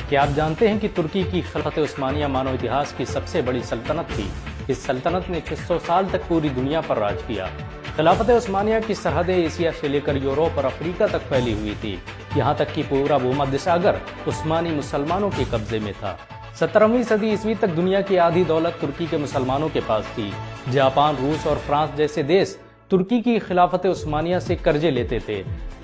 क्या आप जानते हैं कि तुर्की की खिलाफत उस्मानिया मानव इतिहास की सबसे बड़ी सल्तनत थी। इस सल्तनत ने 600 साल तक पूरी दुनिया पर राज किया। खिलाफत उस्मानिया की सरहदें एशिया से लेकर यूरोप और अफ्रीका तक फैली हुई थी। यहाँ तक कि पूरा भूमध्य सागर उस्मानी मुसलमानों के कब्जे में था। 17वीं सदी ईस्वी तक दुनिया की आधी दौलत तुर्की के मुसलमानों के पास थी। जापान, रूस और फ्रांस जैसे देश तुर्की की खिलाफत उस्मानिया से कर्जे लेते थे।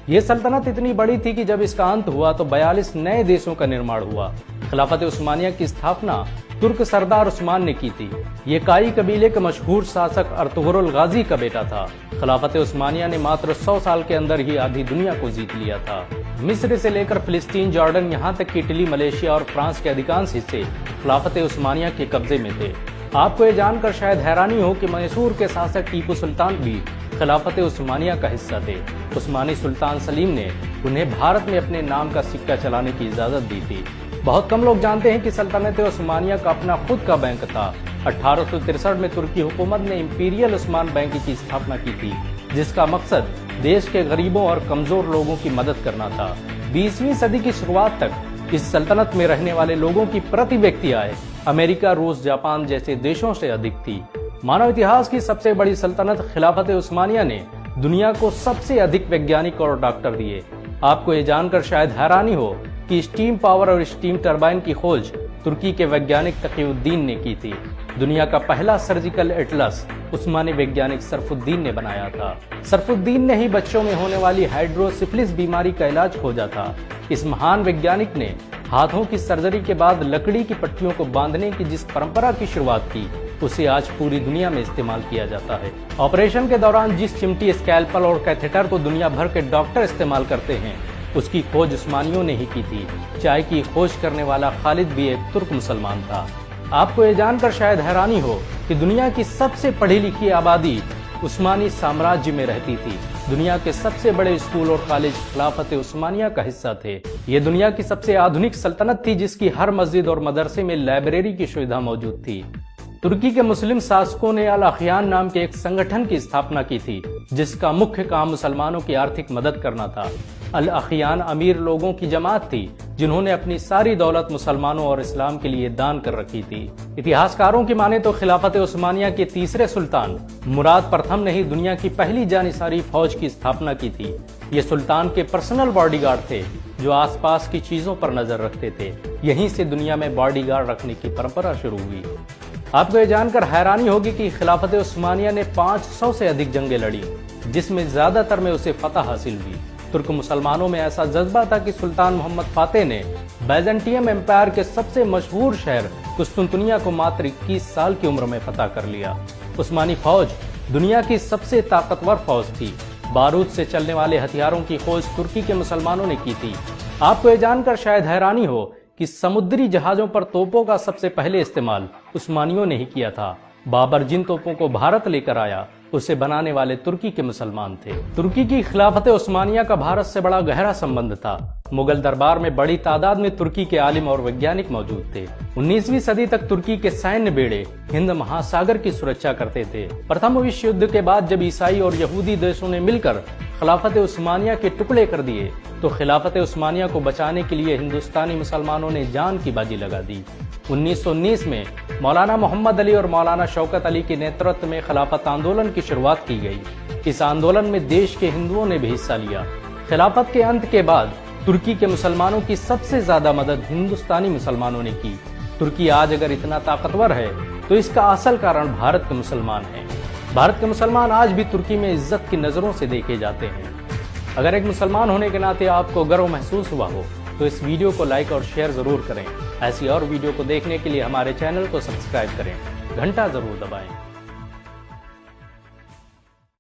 ये सल्तनत इतनी बड़ी थी कि जब इसका अंत हुआ तो 42 नए देशों का निर्माण हुआ। खिलाफत उस्मानिया की स्थापना तुर्क सरदार उस्मान ने की थी। ये काई कबीले के मशहूर शासक अर्तुगरुल गाजी का बेटा था। खिलाफत उस्मानिया ने मात्र 100 साल के अंदर ही आधी दुनिया को जीत लिया था। मिस्र से लेकर फिलिस्तीन, जॉर्डन, यहाँ तक कि इटली, मलेशिया और फ्रांस के अधिकांश हिस्से खिलाफत उस्मानिया के कब्जे में थे। आपको ये जानकर शायद हैरानी हो कि मैसूर के शासक टीपू सुल्तान भी खिलाफत उस्मानिया का हिस्सा थे। उस्मानी सुल्तान सलीम ने उन्हें भारत में अपने नाम का सिक्का चलाने की इजाजत दी थी। बहुत कम लोग जानते हैं कि सल्तनत उस्मानिया का अपना खुद का बैंक था। 1863 में तुर्की हुकूमत ने इंपीरियल उस्मान बैंक की स्थापना की थी, जिसका मकसद देश के गरीबों और कमजोर लोगों की मदद करना था। 20वीं सदी की शुरुआत तक इस सल्तनत में रहने वाले लोगों की प्रति व्यक्ति आय अमेरिका, रूस, जापान जैसे देशों से अधिक थी। मानव इतिहास की सबसे बड़ी सल्तनत खिलाफत उस्मानिया ने दुनिया को सबसे अधिक वैज्ञानिक और डॉक्टर दिए। आपको ये जानकर शायद हैरानी हो कि स्टीम पावर और स्टीम टरबाइन की खोज तुर्की के वैज्ञानिक तकीउद्दीन ने की थी। दुनिया का पहला सर्जिकल एटलस उस्मानी वैज्ञानिक सरफुद्दीन ने बनाया था। सरफुद्दीन ने ही बच्चों में होने वाली हाइड्रोसिफिलिस बीमारी का इलाज खोजा था। इस महान वैज्ञानिक ने हाथों की सर्जरी के बाद लकड़ी की पट्टियों को बांधने की जिस परंपरा की शुरुआत की, उसे आज पूरी दुनिया में इस्तेमाल किया जाता है। ऑपरेशन के दौरान जिस चिमटी, स्कैल्पल और कैथेटर को दुनिया भर के डॉक्टर इस्तेमाल करते हैं, उसकी खोज उस्मानियों ने ही की थी। चाय की खोज करने वाला खालिद भी एक तुर्क मुसलमान था। आपको ये जानकर शायद हैरानी हो कि दुनिया की सबसे पढ़ी लिखी आबादी उस्मानी साम्राज्य में रहती थी। दुनिया के सबसे बड़े स्कूल और कॉलेज खिलाफत उस्मानिया का हिस्सा थे। ये दुनिया की सबसे आधुनिक सल्तनत थी, जिसकी हर मस्जिद और मदरसे में लाइब्रेरी की सुविधा मौजूद थी। तुर्की के मुस्लिम शासकों ने अल अखियान नाम के एक संगठन की स्थापना की थी, जिसका मुख्य काम मुसलमानों की आर्थिक मदद करना था। अल अखियान अमीर लोगों की जमात थी, जिन्होंने अपनी सारी दौलत मुसलमानों और इस्लाम के लिए दान कर रखी थी। इतिहासकारों की माने तो खिलाफत उस्मानिया के तीसरे सुल्तान मुराद प्रथम ने ही दुनिया की पहली जानिसारी फौज की स्थापना की थी। ये सुल्तान के पर्सनल बॉडीगार्ड थे, जो आसपास की चीजों पर नजर रखते थे। यहीं से दुनिया में बॉडीगार्ड रखने की परंपरा शुरू हुई। आपको ये जानकर हैरानी होगी कि खिलाफत उस्मानिया ने 500 से अधिक जंगें लड़ी, जिसमें ज्यादातर में उसे फतह हासिल हुई। तुर्क मुसलमानों में ऐसा जज्बा था कि सुल्तान मोहम्मद फातेह ने बैजेंटियम एम्पायर के सबसे मशहूर शहर कुस्तुनतुनिया को मात्र 21 साल की उम्र में फतह कर लिया। उस्मानी फौज दुनिया की सबसे ताकतवर फौज थी। बारूद से चलने वाले हथियारों की खोज तुर्की के मुसलमानों ने की थी। आपको ये जानकर शायद हैरानी हो कि समुद्री जहाजों पर तोपों का सबसे पहले इस्तेमाल उस्मानियों ने ही किया था। बाबर जिन तोपों को भारत लेकर आया, उसे बनाने वाले तुर्की के मुसलमान थे। तुर्की की खिलाफत उस्मानिया का भारत से बड़ा गहरा संबंध था। मुगल दरबार में बड़ी तादाद में तुर्की के आलिम और वैज्ञानिक मौजूद थे। 19वीं सदी तक तुर्की के सैन्य बेड़े हिंद महासागर की सुरक्षा करते थे। प्रथम विश्व युद्ध के बाद जब ईसाई और यहूदी देशों ने मिलकर खिलाफत उस्मानिया के टुकड़े कर दिए, तो खिलाफत उस्मानिया को बचाने के लिए हिंदुस्तानी मुसलमानों ने जान की बाजी लगा दी। 1919 में मौलाना मोहम्मद अली और मौलाना शौकत अली के नेतृत्व में खिलाफत आंदोलन की शुरुआत की गई। इस आंदोलन में देश के हिंदुओं ने भी हिस्सा लिया। खिलाफत के अंत के बाद तुर्की के मुसलमानों की सबसे ज्यादा मदद हिंदुस्तानी मुसलमानों ने की। तुर्की आज अगर इतना ताकतवर है, तो इसका असल कारण भारत के मुसलमान हैं। भारत के मुसलमान आज भी तुर्की में इज्जत की नजरों से देखे जाते हैं। अगर एक मुसलमान होने के नाते आपको गर्व महसूस हुआ हो, तो इस वीडियो को लाइक और शेयर जरूर करें। ऐसी और वीडियो को देखने के लिए हमारे चैनल को सब्सक्राइब करें, घंटा जरूर दबाएं।